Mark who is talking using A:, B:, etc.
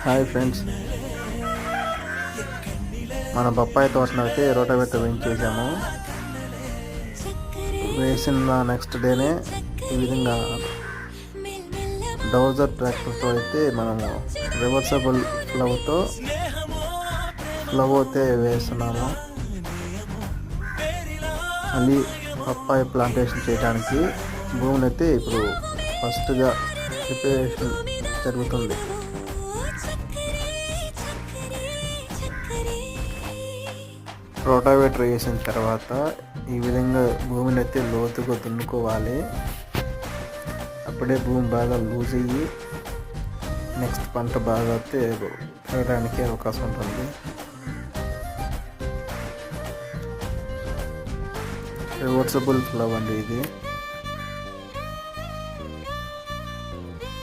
A: Hi friends, మన బొప్పాయి తోటను అయితే రోటావేటర్ వేయించేసాము. వేసిన నెక్స్ట్ డేనే ఈ విధంగా డౌజర్ ట్రాక్టర్తో అయితే మనము రివర్సబుల్ ఫ్లవ్ అయితే వేస్తున్నాము. మళ్ళీ బొప్పాయి ప్లాంటేషన్ చేయడానికి భూమిని అయితే ఇప్పుడు ఫస్ట్గా ప్రిపరేషన్ జరుగుతుంది. రోటావేటర్ వేసిన తర్వాత ఈ విధంగా భూమిని అయితే లోతుగా దున్నుకోవాలి. అప్పుడే భూమి బాగా లూజ్ అయ్యి నెక్స్ట్ పంట బాగా అయితే పెరగడానికి అవకాశం ఉంటుంది. రివర్సబుల్ ఫ్లవ్ అండి ఇది.